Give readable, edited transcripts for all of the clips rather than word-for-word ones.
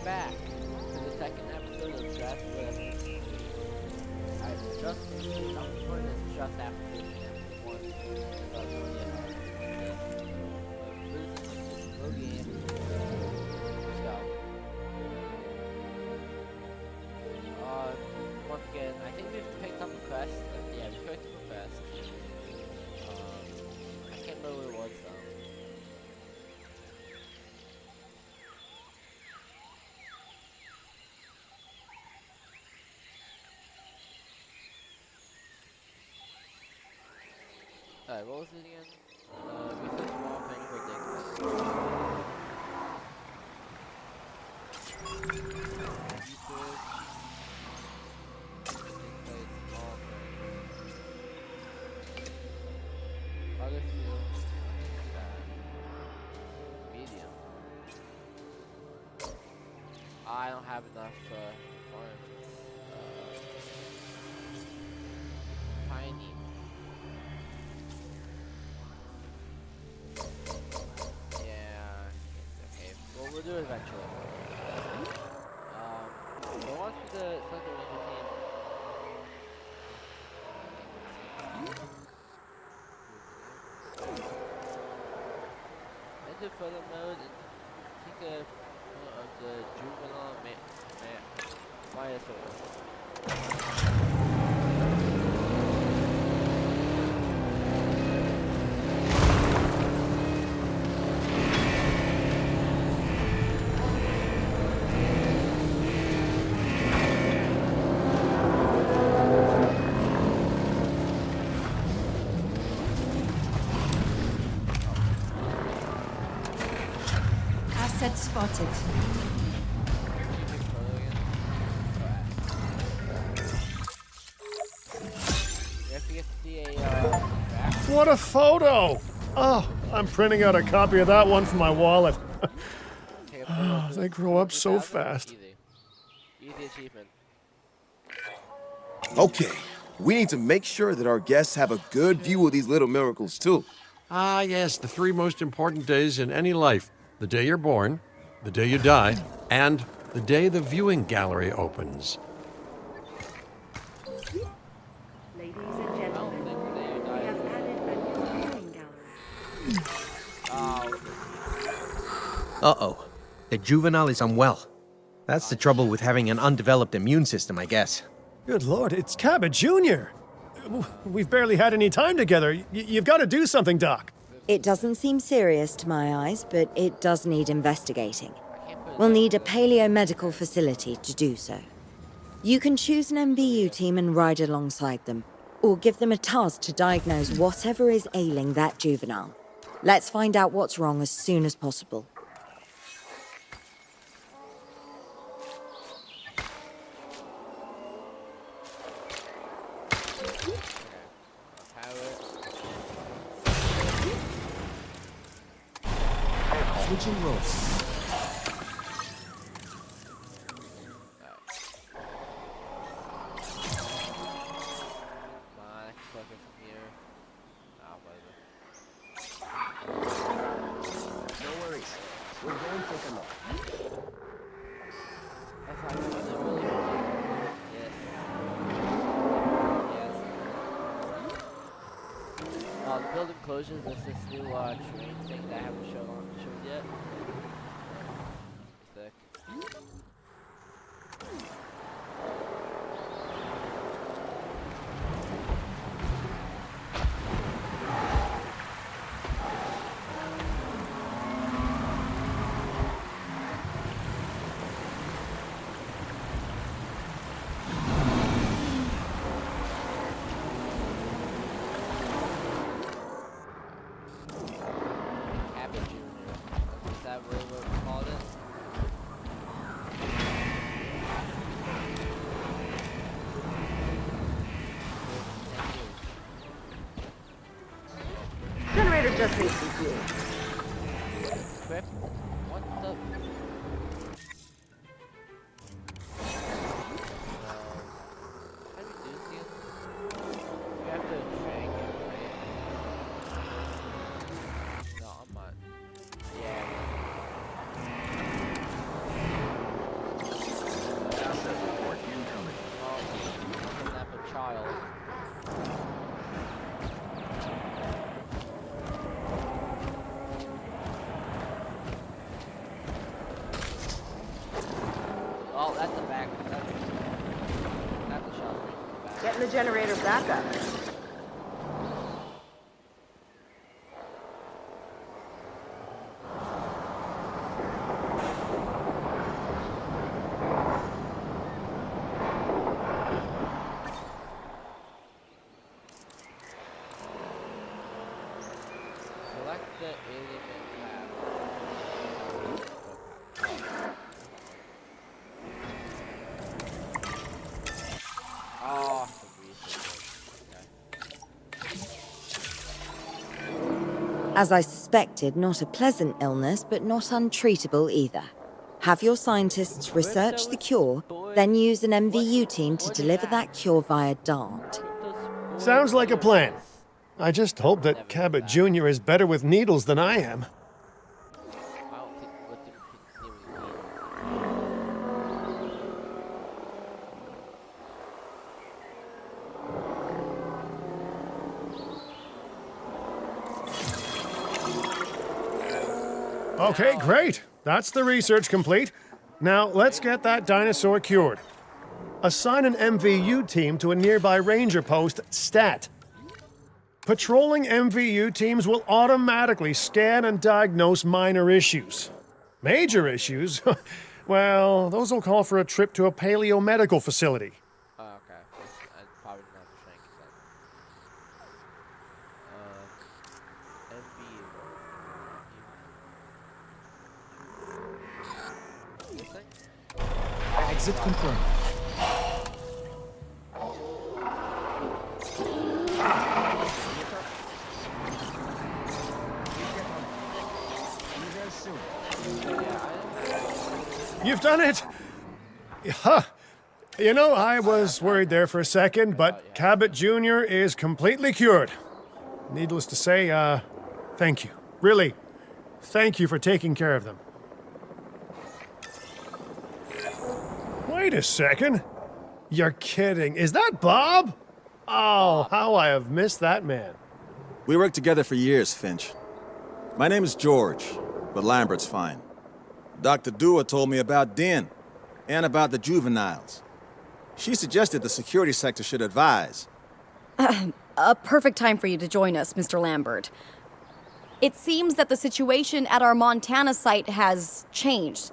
back to the second episode of Jurassic. I just I'm recording this just after finishing episode 1. So this is a slow game. Once again, I think we've picked up a quest. Yeah, we picked up a quest. I can't remember what it was though. Alright, what was it again? Research small penny for other field, medium. I don't have enough oranges. Tiny. Yeah. Okay. Well, we'll do it eventually. So once we select the ranger team. Enter photo mode and take a photo of the juvenile Myosaurus. Asset spotted. What a photo! Oh, I'm printing out a copy of that one for my wallet. Oh, they grow up so fast. Easy achievement. Okay, we need to make sure that our guests have a good view of these little miracles, too. Ah, yes, the 3 most important days in any life. The day you're born, the day you die, and the day the viewing gallery opens. Ladies and gentlemen, we have added a new viewing gallery. Uh-oh. The juvenile is unwell. That's the trouble with having an undeveloped immune system, I guess. Good Lord, it's Cabot Jr. We've barely had any time together. You've got to do something, Doc. It doesn't seem serious to my eyes, but it does need investigating. We'll need a paleomedical facility to do so. You can choose an MVU team and ride alongside them, or give them a task to diagnose whatever is ailing that juvenile. Let's find out what's wrong as soon as possible. Switching roles. The building closures, there's this new train thing that I haven't showed yet. Sick. Generator just needs some fuel. Equip? What the? How do we do this again? We have to drag it, right? No, I'm not. Yeah. Oh, that's a back. That's a shell station in the back. Getting the generator back up. Select the alien tab. Oh, the research. Okay. As I suspected, not a pleasant illness, but not untreatable either. Have your scientists research the cure, then use an MVU team to deliver that cure via DART. Sounds like a plan. I just hope that Cabot Jr. is better with needles than I am. I don't think what the needles. Okay, great. That's the research complete. Now, let's get that dinosaur cured. Assign an MVU team to a nearby ranger post, STAT. Patrolling MVU teams will automatically scan and diagnose minor issues. Major issues? Well, those will call for a trip to a paleomedical facility. Oh, okay. I probably didn't have to shank it then. MVU. This thing? Exit confirmed. You've done it! Huh. You know, I was worried there for a second, but Cabot Jr. is completely cured. Needless to say, thank you. Really, thank you for taking care of them. Wait a second. You're kidding. Is that Bob? Oh, how I have missed that man. We worked together for years, Finch. My name is George, but Lambert's fine. Dr. Dua told me about Din and about the juveniles. She suggested the security sector should advise. A perfect time for you to join us, Mr. Lambert. It seems that the situation at our Montana site has changed.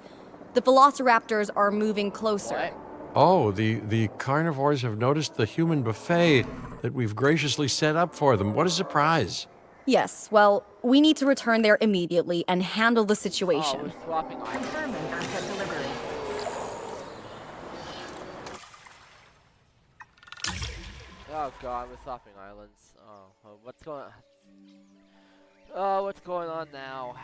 The velociraptors are moving closer. Oh, the carnivores have noticed the human buffet that we've graciously set up for them. What a surprise. Yes, well, we need to return there immediately and handle the Oh, situation. we're swapping items. Confirming asset delivery. Oh god, we're swapping islands. Oh, what's going on? Oh, what's going on now?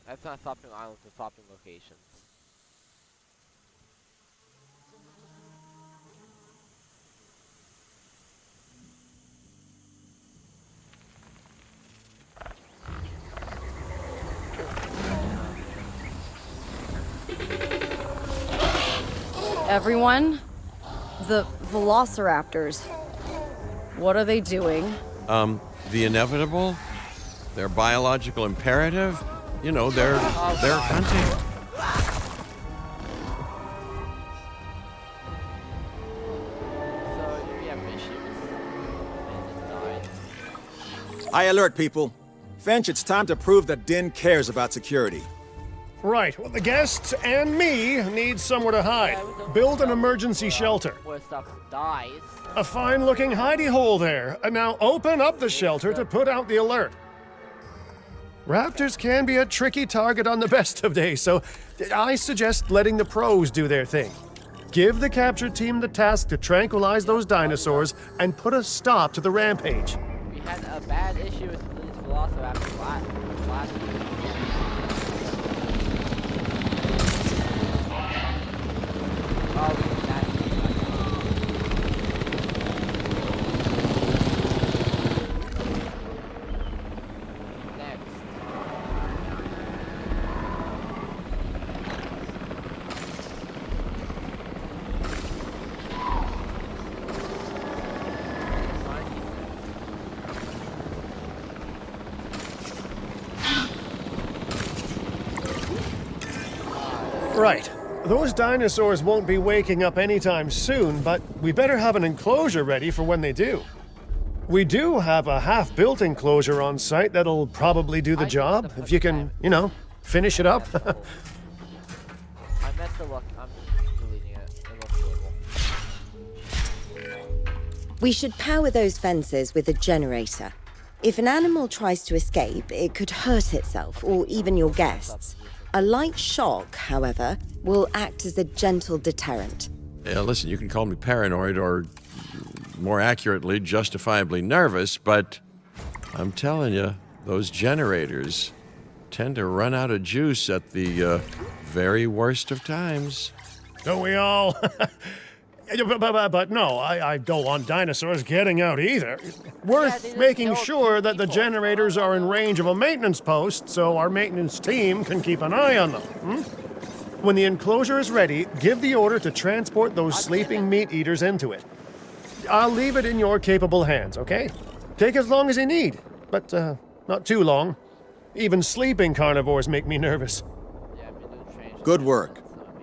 That's not swapping islands, we're swapping locations. Everyone, the velociraptors. What are they doing? The inevitable, their biological imperative, you know, they're hunting. So, do we have issues? Man just died. High alert, people. Finch, it's time to prove that Din cares about security. Right, well, the guests and me need somewhere to hide. Build an emergency shelter. Where stuff dies. A fine-looking hidey hole there. And now open up the shelter to put out the alert. Raptors can be a tricky target on the best of days, so I suggest letting the pros do their thing. Give the capture team the task to tranquilize those dinosaurs and put a stop to the rampage. We had a bad issue with these velociraptors last week. Oh, we did that. Next. Right. Those dinosaurs won't be waking up anytime soon, but we better have an enclosure ready for when they do. We do have a half-built enclosure on site that'll probably do the job, if you can, finish it up. I meant to look. I'm deleting it. It looks horrible. We should power those fences with a generator. If an animal tries to escape, it could hurt itself or even your guests. A light shock, however, will act as a gentle deterrent. Yeah, listen, you can call me paranoid or, more accurately, justifiably nervous, but I'm telling you, those generators tend to run out of juice at the very worst of times. Don't we all? But no, I don't want dinosaurs getting out either. Worth making sure that the generators are in range of a maintenance post so our maintenance team can keep an eye on them. When the enclosure is ready, give the order to transport those sleeping meat eaters into it. I'll leave it in your capable hands, okay? Take as long as you need, but not too long. Even sleeping carnivores make me nervous. Good work.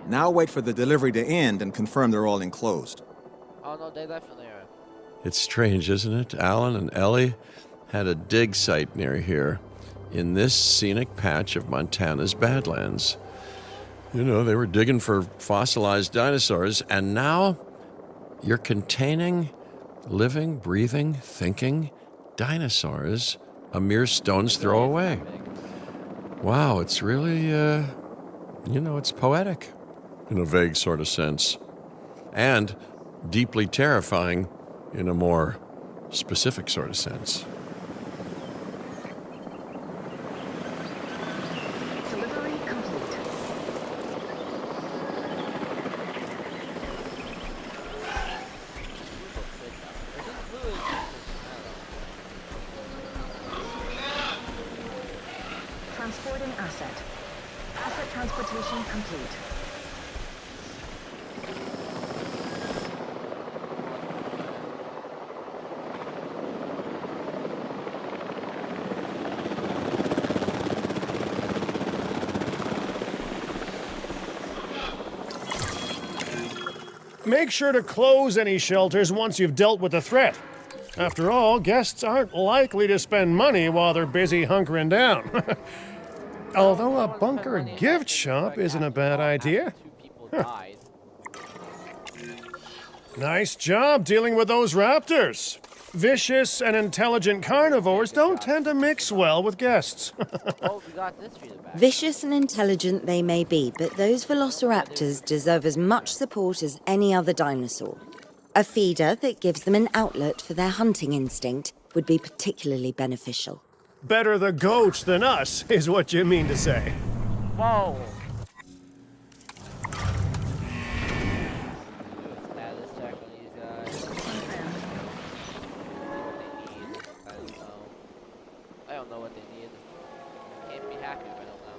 Now wait for the delivery to end and confirm they're all enclosed. Oh no, they definitely are. It's strange, isn't it? Alan and Ellie had a dig site near here, in this scenic patch of Montana's Badlands. You know, they were digging for fossilized dinosaurs, and now you're containing living, breathing, thinking dinosaurs a mere stone's throw away. Wow, it's really, it's poetic in a vague sort of sense, and deeply terrifying in a more specific sort of sense. Delivery complete. Transporting asset. Asset transportation complete. Make sure to close any shelters once you've dealt with the threat. After all, guests aren't likely to spend money while they're busy hunkering down. Although a bunker gift shop isn't a bad idea. Nice job dealing with those raptors. Vicious and intelligent carnivores don't tend to mix well with guests. Oh, we got this feeder back. Vicious and intelligent they may be, but those velociraptors deserve as much support as any other dinosaur. A feeder that gives them an outlet for their hunting instinct would be particularly beneficial. Better the goats than us, is what you mean to say. Whoa. Status check on these guys. I don't know what they need. Can't be happy if I don't know.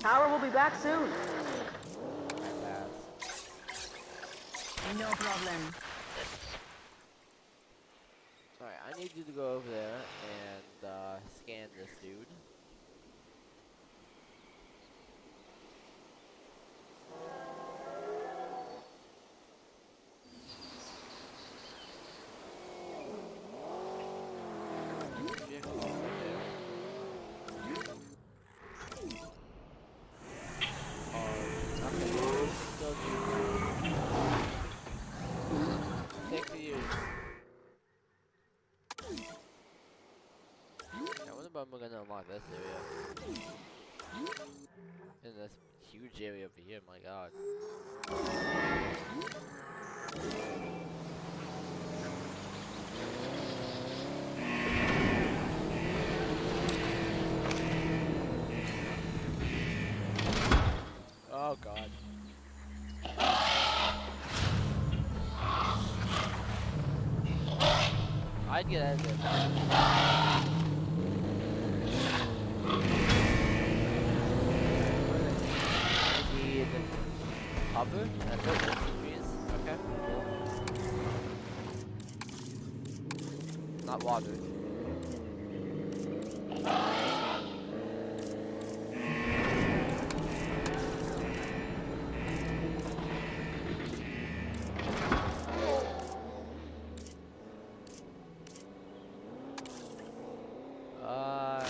Power will be back soon. No problem. Alright, I need you to go over there and scan this dude. Take the use. I wonder if I'm gonna unlock this area. In this huge area over here, my god. Oh god. I'd get out of there. Need cover? That's it, trees. Okay, cool. hot water. Uh,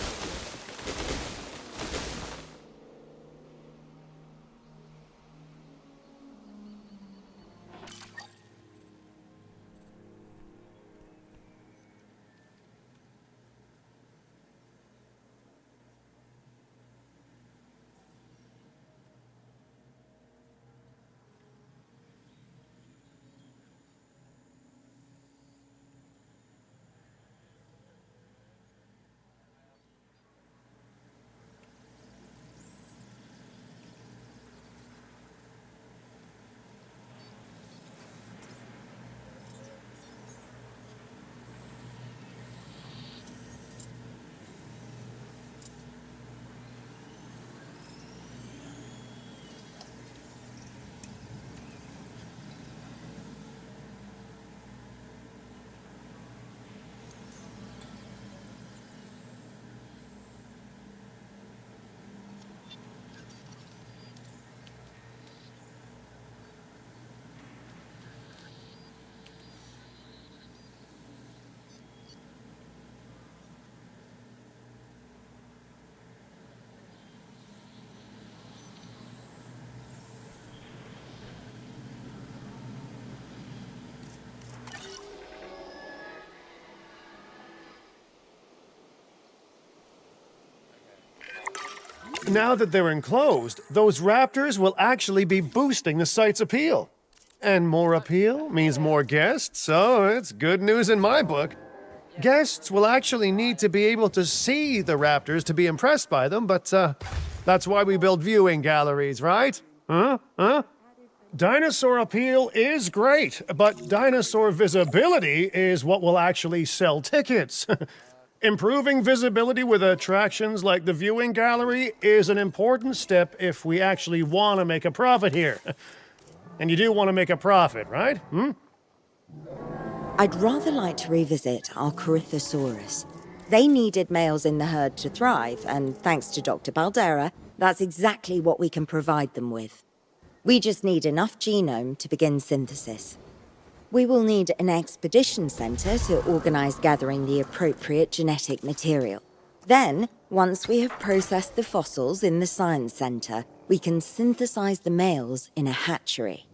Now that they're enclosed, those raptors will actually be boosting the site's appeal. And more appeal means more guests, so it's good news in my book. Guests will actually need to be able to see the raptors to be impressed by them, but that's why we build viewing galleries, right? Huh? Dinosaur appeal is great, but dinosaur visibility is what will actually sell tickets. Improving visibility with attractions like the viewing gallery is an important step if we actually want to make a profit here. And you do want to make a profit, right? I'd rather like to revisit our Corythosaurus. They needed males in the herd to thrive, and thanks to Dr. Baldera, that's exactly what we can provide them with. We just need enough genome to begin synthesis. We will need an expedition center to organize gathering the appropriate genetic material. Then, once we have processed the fossils in the science center, we can synthesize the males in a hatchery.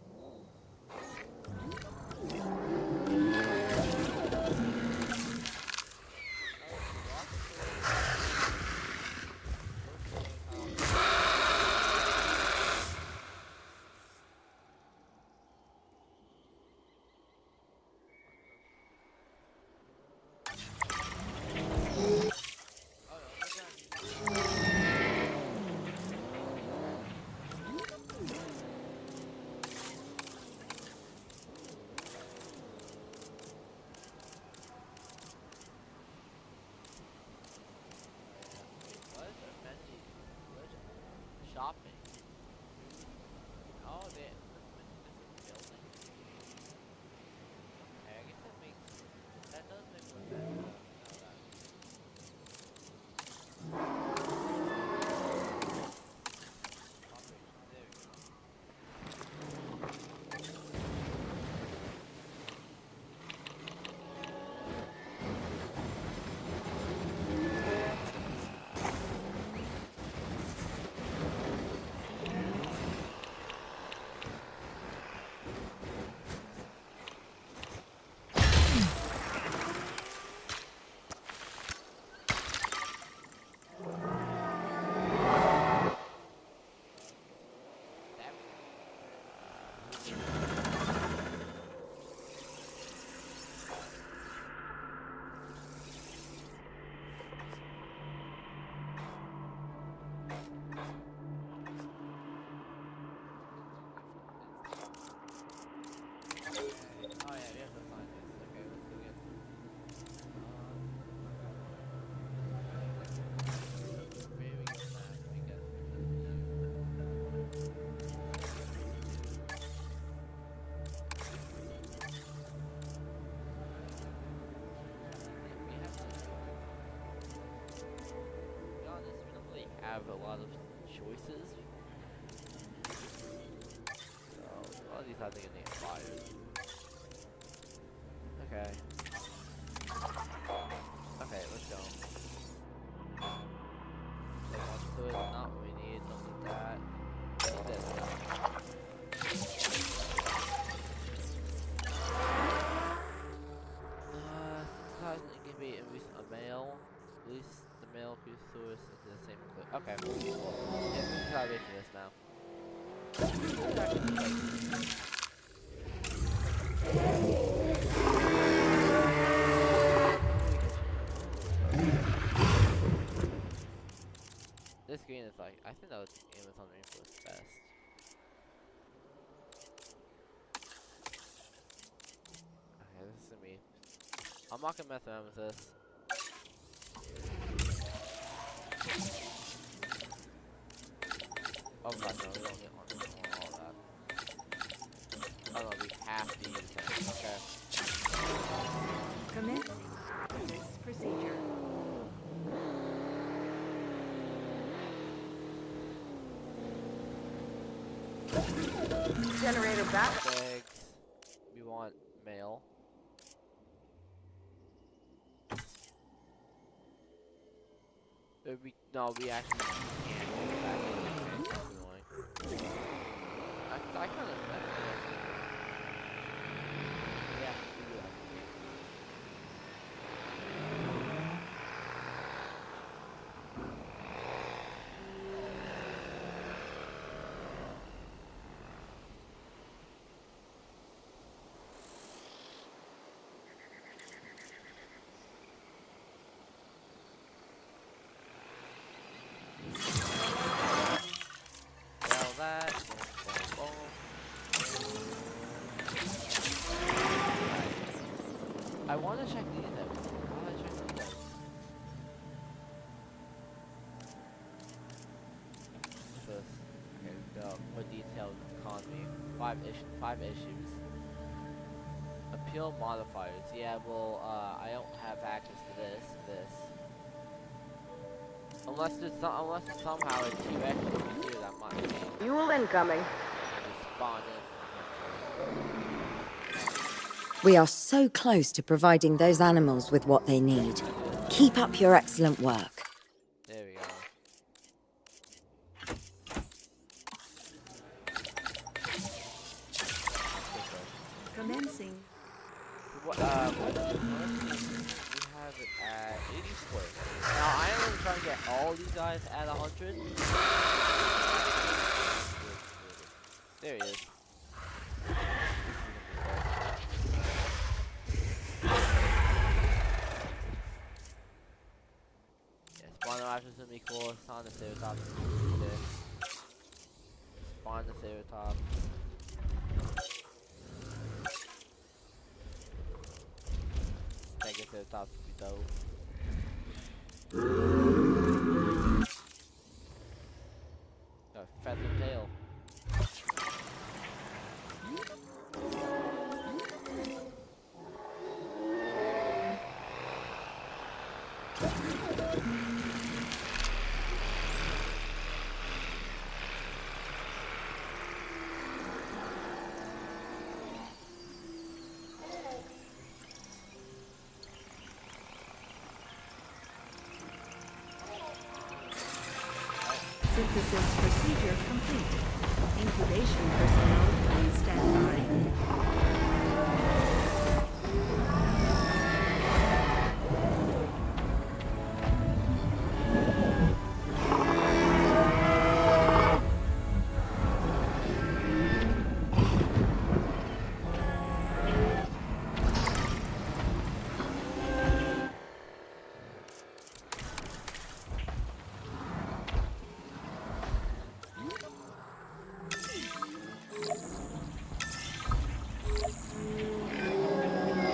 shopping. Oh, this is building. Okay, I guess that does make more sense. There we go. how they get fired. Okay. Okay, let's go. Take us to it. Not what we need. Don't need that. We need this though. Synthesizing can be at least a male. Release the male source into the same clip. Okay. Cool. Yeah, we can try to wait for this now. This green is like, I think that was Amazon Rainforest best. Okay, this is me. I'm not gonna mess around with this. Oh god, no, we don't get one. We don't want all that. Oh no, we have to use them. Okay. Commencing this procedure. Generator back. Eggs. We want male. No, we actually can't do that. It's annoying. I kind of yeah, we do that. That. Boom, boom, boom. I want to check these out. How do I check these out? First, okay, the more detailed economy. Five issues. Appeal modifiers. Yeah, well, I don't have access to this. Unless somehow it's T-Rex here that might be. Fuel incoming. Spawn in. We are so close to providing those animals with what they need. Keep up your excellent work. There we go. Commencing. What we have it at 80 square. Now I am trying to get all these guys at 100. There he is. Yeah, spawner options gonna be cool. Spawn the Ceratops. Spawn the Ceratops. Ceratops would be dope. Got a feather tail. Synthesis procedure complete. Incubation personnel on standby.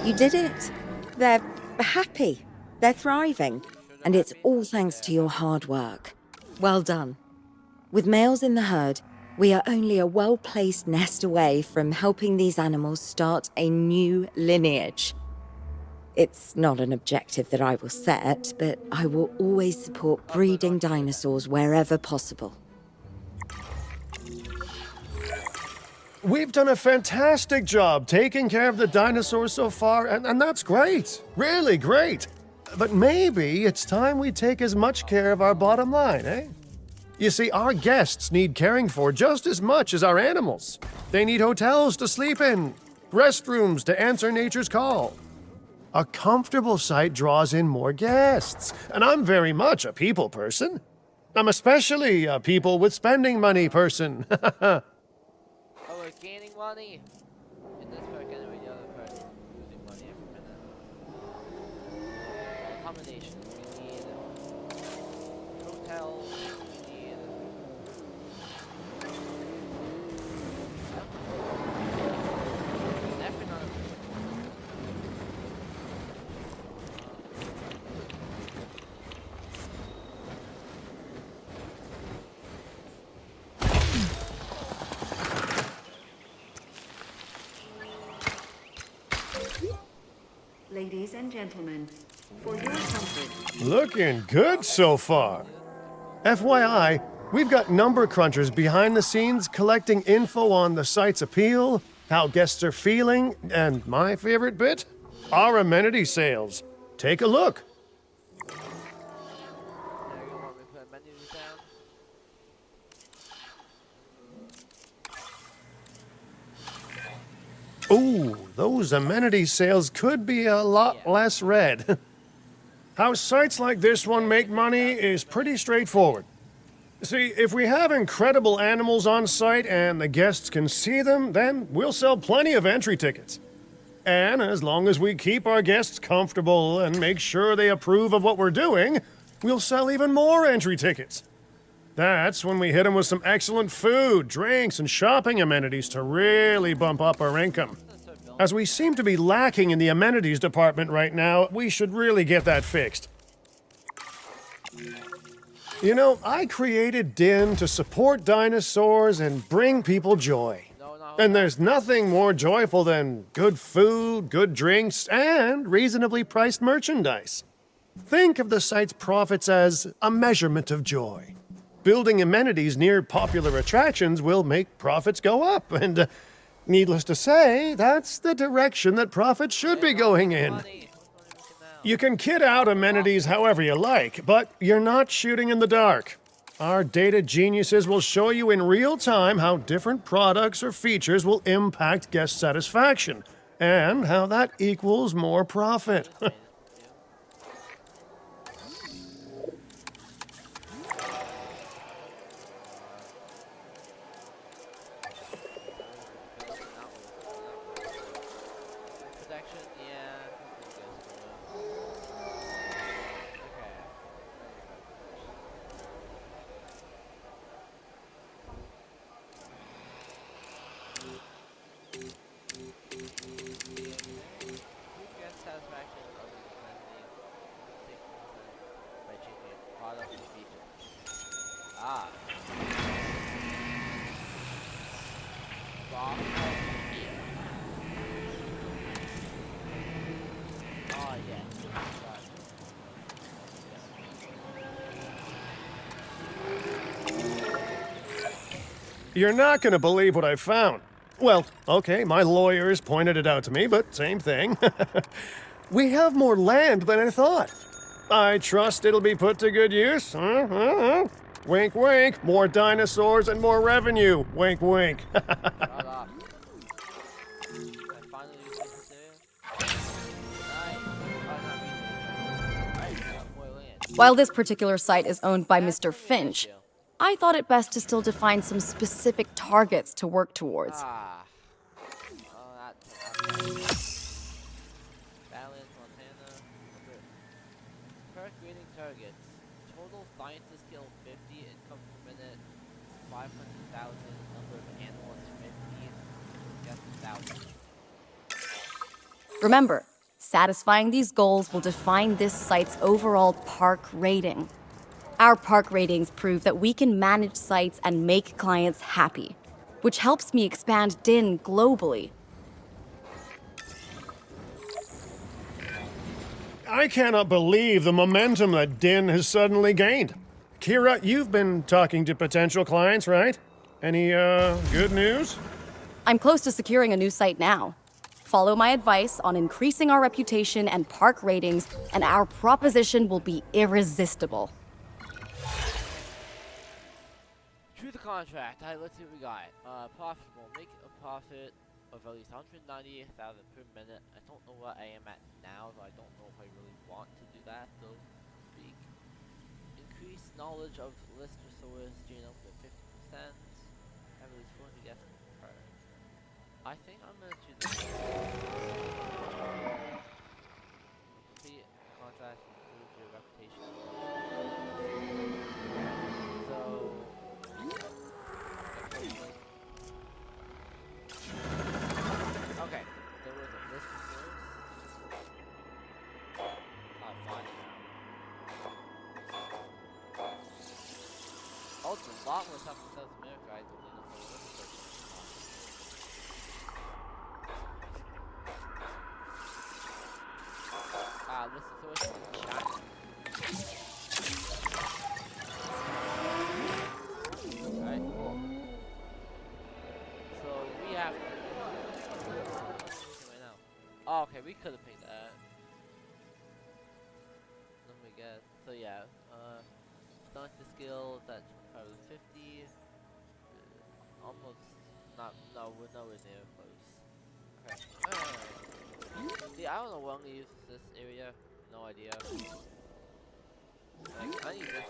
You did it. They're happy. They're thriving. And it's all thanks to your hard work. Well done. With males in the herd, we are only a well-placed nest away from helping these animals start a new lineage. It's not an objective that I will set, but I will always support breeding dinosaurs wherever possible. we've done a fantastic job taking care of the dinosaurs so far, and that's great. Really great. But maybe it's time we take as much care of our bottom line, eh? You see, our guests need caring for just as much as our animals. They need hotels to sleep in, restrooms to answer nature's call. A comfortable site draws in more guests, and I'm very much a people person. I'm especially a people with spending money person. Oh, we're gaining money. In this part, anyway, the other part, losing money every minute. Accommodations. We need hotels. We need. Definitely not a. Ladies and gentlemen, for your comfort. Looking good so far. FYI, we've got number crunchers behind the scenes collecting info on the site's appeal, how guests are feeling, and my favorite bit, our amenity sales. Take a look. There you go. Want me to put menus down? Ooh, those amenity sales could be a lot less red. How sites like this one make money is pretty straightforward. See, if we have incredible animals on site and the guests can see them, then we'll sell plenty of entry tickets. And as long as we keep our guests comfortable and make sure they approve of what we're doing, we'll sell even more entry tickets. That's when we hit them with some excellent food, drinks, and shopping amenities to really bump up our income. As we seem to be lacking in the amenities department right now, we should really get that fixed. You know, I created DIN to support dinosaurs and bring people joy. And there's nothing more joyful than good food, good drinks, and reasonably priced merchandise. Think of the site's profits as a measurement of joy. Building amenities near popular attractions will make profits go up, and needless to say, that's the direction that profits should be going in. You can kit out amenities however you like, but you're not shooting in the dark. Our data geniuses will show you in real time how different products or features will impact guest satisfaction, and how that equals more profit. You're not going to believe what I found. Well, okay, my lawyers pointed it out to me, but same thing. We have more land than I thought. I trust it'll be put to good use. Wink, wink. More dinosaurs and more revenue. Wink, wink. While this particular site is owned by Mr. Finch, I thought it best to still define some specific targets to work towards. Balance, Montana. Perk reading targets. Total scientist skill 50, income per minute 500,000, number of animals 50, just 1,000. Remember, satisfying these goals will define this site's overall park rating. Our park ratings prove that we can manage sites and make clients happy, which helps me expand DIN globally. I cannot believe the momentum that DIN has suddenly gained. Kira, you've been talking to potential clients, right? Any, good news? I'm close to securing a new site now. Follow my advice on increasing our reputation and park ratings, and our proposition will be irresistible. Choose the contract. Alright, let's see what we got. Profitable. Make a profit of at least 190,000 per minute. I don't know what I am at now, so I don't know if I really want to do that, so to speak. Increase knowledge of Listersaurus genome to 50%. Have at least 400 guesses per. I think I'm gonna choose this. Complete contract improves your reputation. So. Okay, there was a list of those. Fine now. Oh, it's a lot more stuff in South America. I don't even know what this is. This is always in China. Alright, cool. So we have to right now. Oh, okay, we could have picked that. Let me guess. So yeah, start the skill that's probably 50. Almost not. No, we're nowhere near close. Okay. See, I don't know what I'm gonna use this area. No idea. Like, I need this area.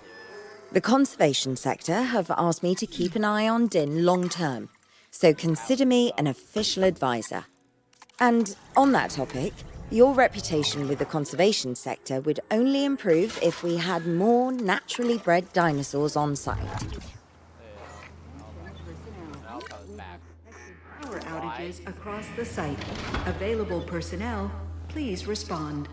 The conservation sector have asked me to keep an eye on Din long term, so consider me an official advisor. And on that topic, your reputation with the conservation sector would only improve if we had more naturally bred dinosaurs on site. Power outages across the site. Available personnel, please respond.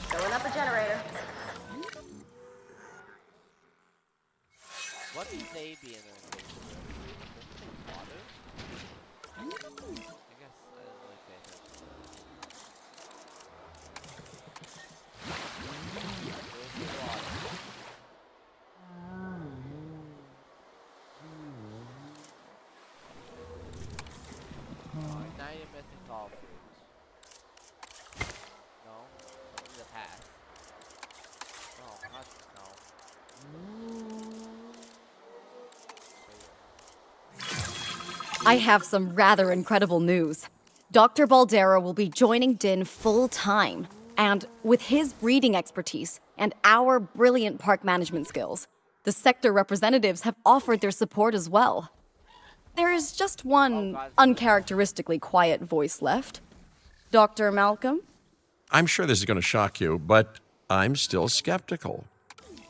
Filling up the generator. What do they be in there? Water? I guess I didn't really pay attention. Where's the water? Now you're missing tall fruits. No? Don't need a pass. No, not no. I have some rather incredible news. Dr. Baldera will be joining Din full-time. And with his breeding expertise and our brilliant park management skills, the sector representatives have offered their support as well. There is just one uncharacteristically quiet voice left. Dr. Malcolm? I'm sure this is going to shock you, but I'm still skeptical.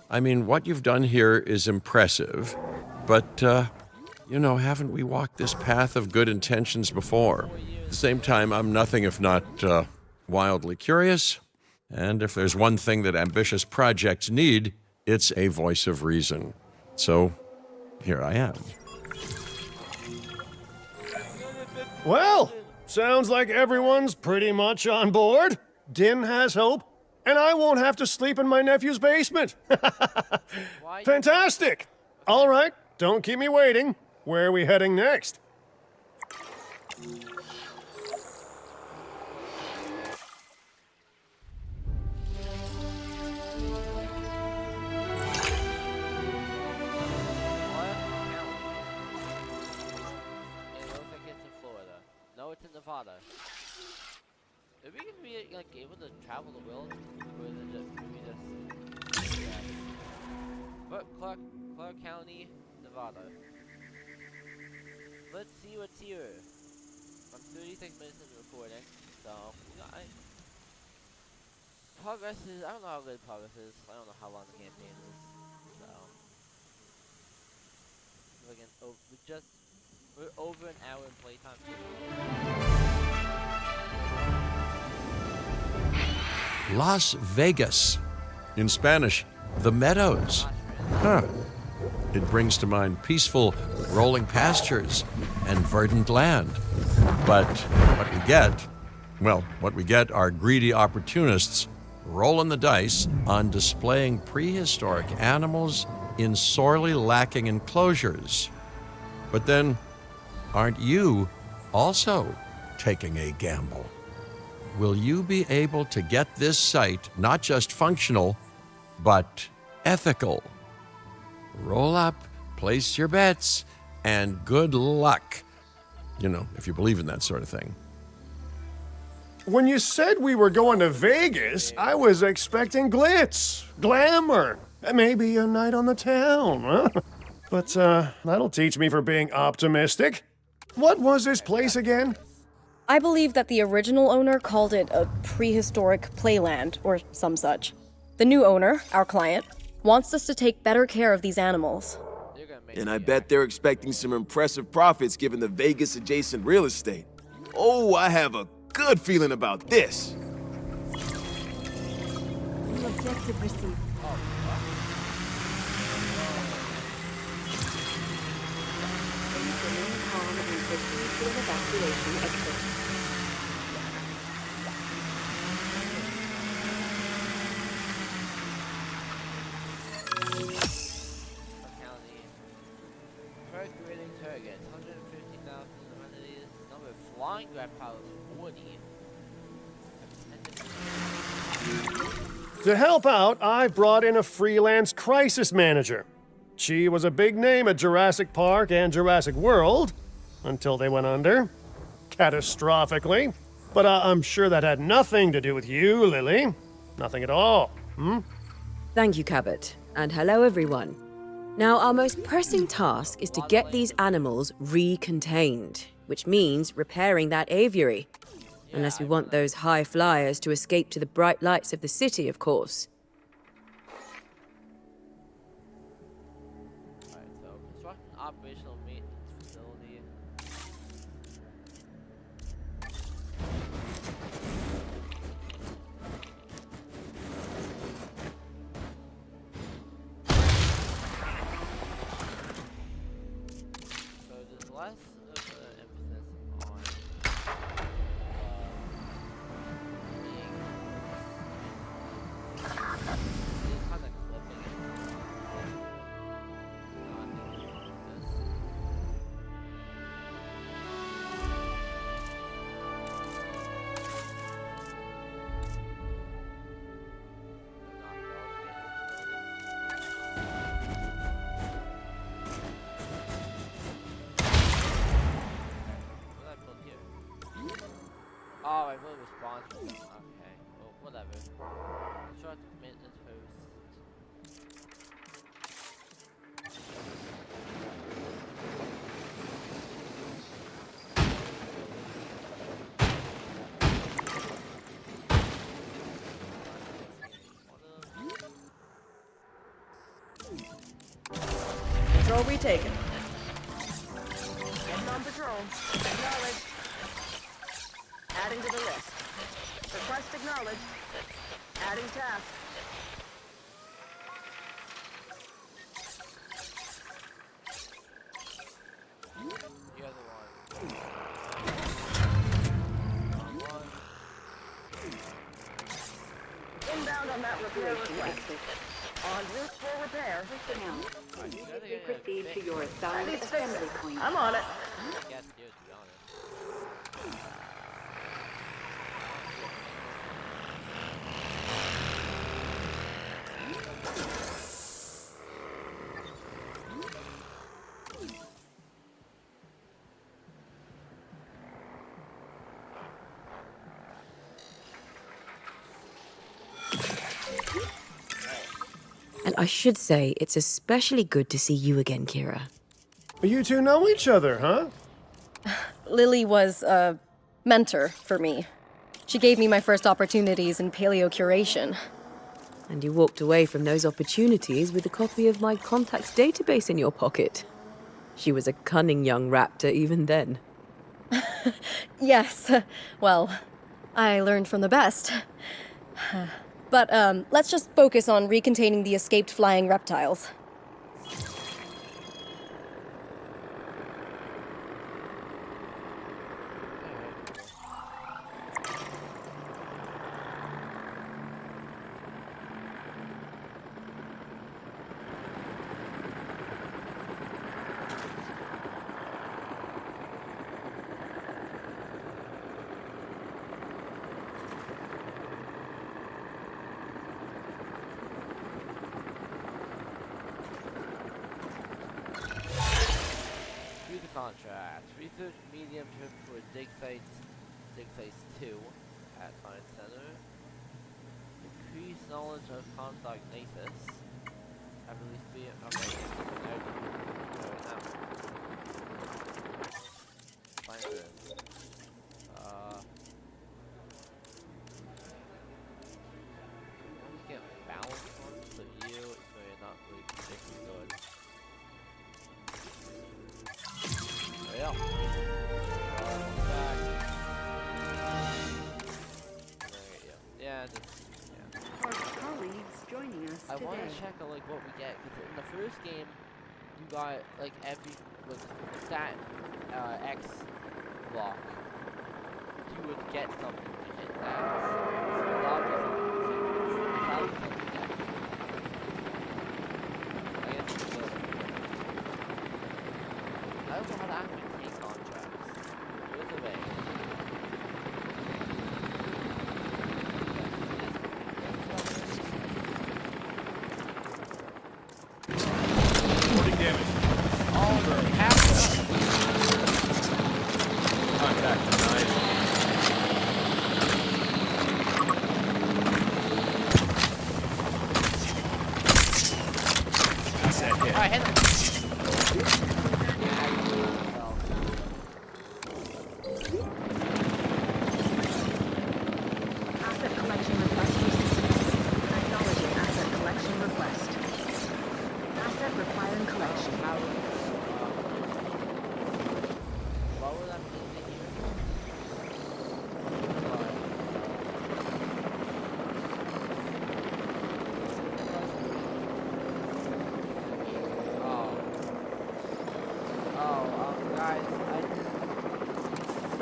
I mean, what you've done here is impressive, but, you know, haven't we walked this path of good intentions before? At the same time, I'm nothing if not wildly curious, and if there's one thing that ambitious projects need, it's a voice of reason. So, here I am. Well, sounds like everyone's pretty much on board. Din has hope, and I won't have to sleep in my nephew's basement. Fantastic! All right, don't keep me waiting. Where are we heading next? To Nevada. Are we gonna be like able to travel the world, or is it just But Clark County, Nevada. Let's see what's here. I'm 36 minutes into recording, so progress is. I don't know how good progress is. I don't know how long the campaign is. So again, we're over an hour in playtime. Las Vegas. In Spanish, the Meadows. Huh. It brings to mind peaceful, rolling pastures and verdant land. But what we get are greedy opportunists rolling the dice on displaying prehistoric animals in sorely lacking enclosures. But then, aren't you also taking a gamble? Will you be able to get this site not just functional, but ethical? Roll up, place your bets, and good luck. You know, if you believe in that sort of thing. When you said we were going to Vegas, I was expecting glitz, glamour, and maybe a night on the town, huh? But that'll teach me for being optimistic. What was this place again? I believe that the original owner called it a prehistoric playland, or some such. The new owner, our client, wants us to take better care of these animals. And I bet they're expecting some impressive profits given the Vegas-adjacent real estate. Oh, I have a good feeling about this. New objective received. Remain calm and proceed to an evacuation exit. Procreating targets, 150,000 amenities, number of flying reptiles, 40. To help out, I've brought in a freelance crisis manager. She was a big name at Jurassic Park and Jurassic World, until they went under. Catastrophically. But I'm sure that had nothing to do with you, Lily. Nothing at all. Thank you, Cabot. And hello, everyone. Now, our most pressing task is to get these animals recontained, which means repairing that aviary. Unless we want those high flyers to escape to the bright lights of the city, of course. Alright, so construct an operational maintenance facility. So there's less of an emphasis on Oh, I really respond to them. Okay, well, whatever. Short maintenance post. Patrol retaken. Heading on patrol. Acknowledged. Adding to the list. Request acknowledged. Adding task. The other one. Preparation exit. En route for repair. Personnel, immediately proceed to your assigned assembly point. I'm on it. I guess here, to be honest. And I should say, it's especially good to see you again, Kira. You two know each other, huh? Lily was a mentor for me. She gave me my first opportunities in paleo curation. And you walked away from those opportunities with a copy of my contacts database in your pocket. She was a cunning young raptor even then. Yes, well, I learned from the best. But let's just focus on recontaining the escaped flying reptiles. Through the contract. Research medium trip for dig sites 2 at Science Center. Increase knowledge of Constagnathus. Have released the find this. Get balance points of you, so you're not really particularly good. Yeah. Yeah, Our colleagues joining us I today. want to check on like what we get because in the first game you got like every stat X block you would get something when you hit that. So a lot of something you get. I guess it's good. I don't know how to activate take contracts. Where's the way? Reporting damage. Contact denied. Asset hit. Alright, hit him. Asset collection request received. Acknowledging asset collection request. Asset requiring collection. What would that mean here?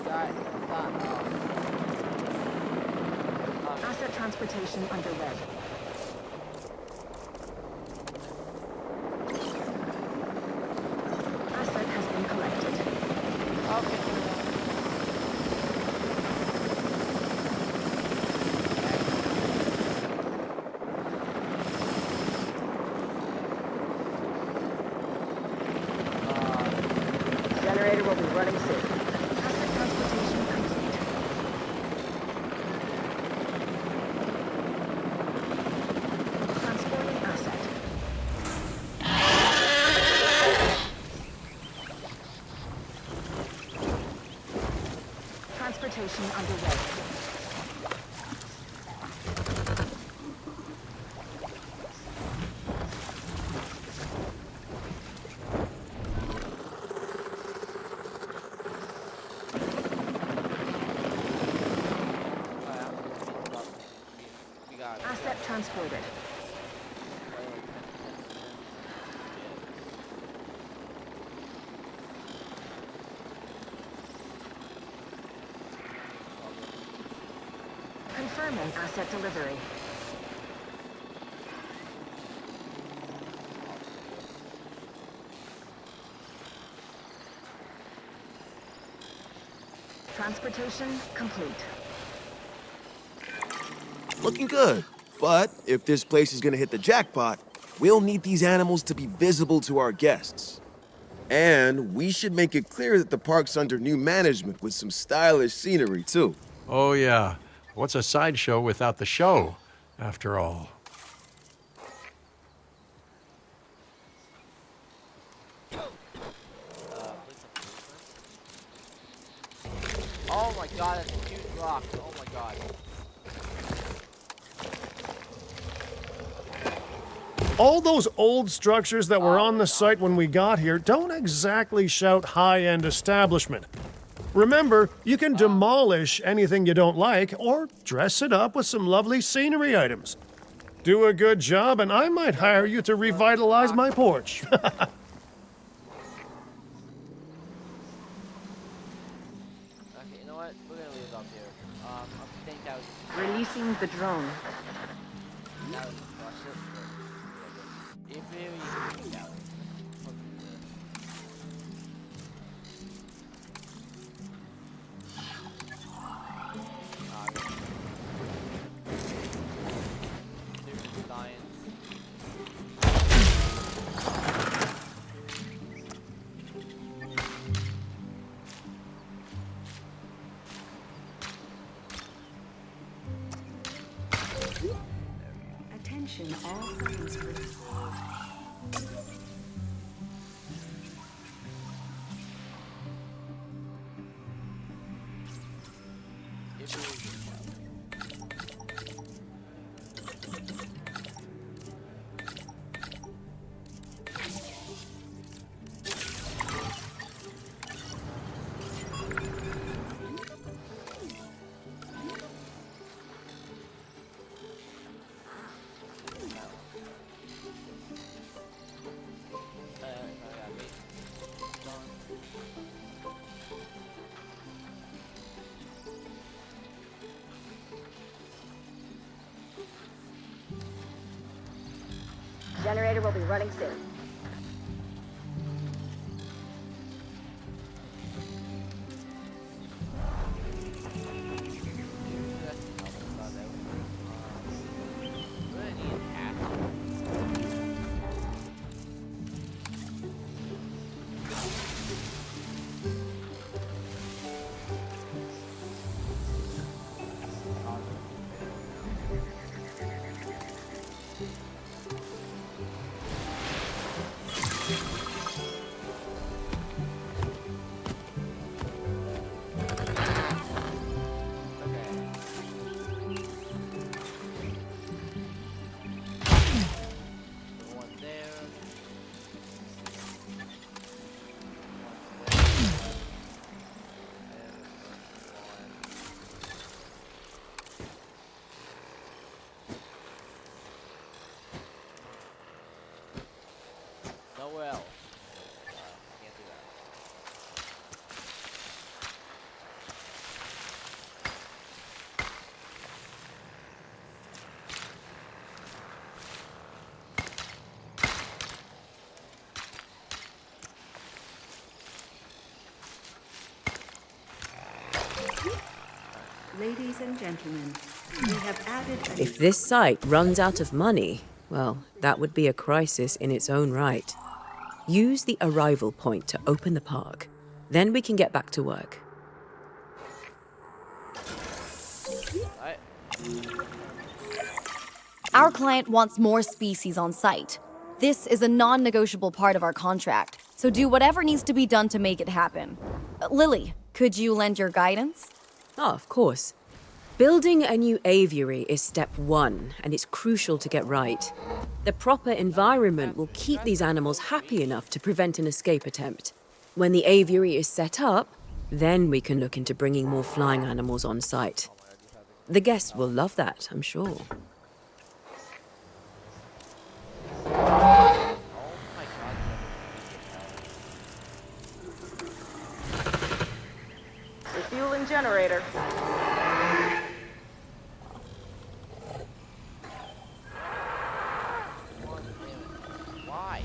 Guys, Asset transportation underway. Asset has been collected. Generator will be running soon. Asset transportation complete. Transporting asset. Transportation underway. Asset transported. Confirming asset delivery. Transportation complete. Looking good. But if this place is gonna hit the jackpot, we'll need these animals to be visible to our guests. And we should make it clear that the park's under new management with some stylish scenery, too. Oh, yeah. What's a sideshow without the show, after all? Oh my god, that's a huge rock. Oh my god. All those old structures that were on the site when we got here don't exactly shout high-end establishment. Remember, you can demolish anything you don't like or dress it up with some lovely scenery items. Do a good job and I might hire you to revitalize my porch. Okay, you know what? We're gonna leave it up here. I think that was Releasing the drone. that was impressive. But it really yeah. Attention all science groups. Generator will be running soon. Nowhere else. Can't do that. Ladies and gentlemen, we have added a If this site runs out of money, well, that would be a crisis in its own right. Use the arrival point to open the park. Then we can get back to work. Alright. Our client wants more species on site. This is a non-negotiable part of our contract, so do whatever needs to be done to make it happen. Lily, could you lend your guidance? Oh, of course. Building a new aviary is step one, and it's crucial to get right. The proper environment will keep these animals happy enough to prevent an escape attempt. When the aviary is set up, then we can look into bringing more flying animals on site. The guests will love that, I'm sure. Refueling generator. Why?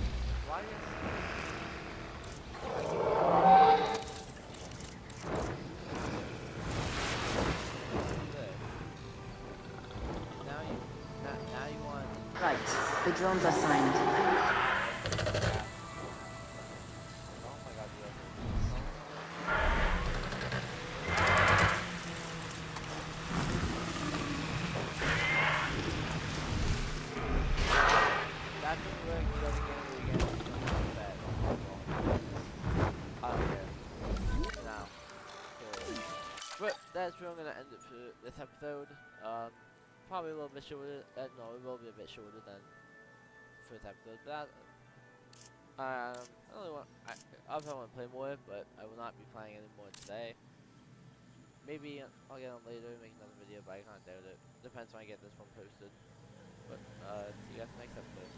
Why is The drones assigned. Oh my god, that doesn't work, we gotta get it again. I don't care. Now. But that's where I'm gonna end it for this episode. Probably a little bit shorter. No, it will be a bit shorter than first episode. But I only want. I probably want to play more, but I will not be playing any more today. Maybe I'll get on later and make another video, but I can't doubt it. Depends when I get this one posted. But see you guys next episode.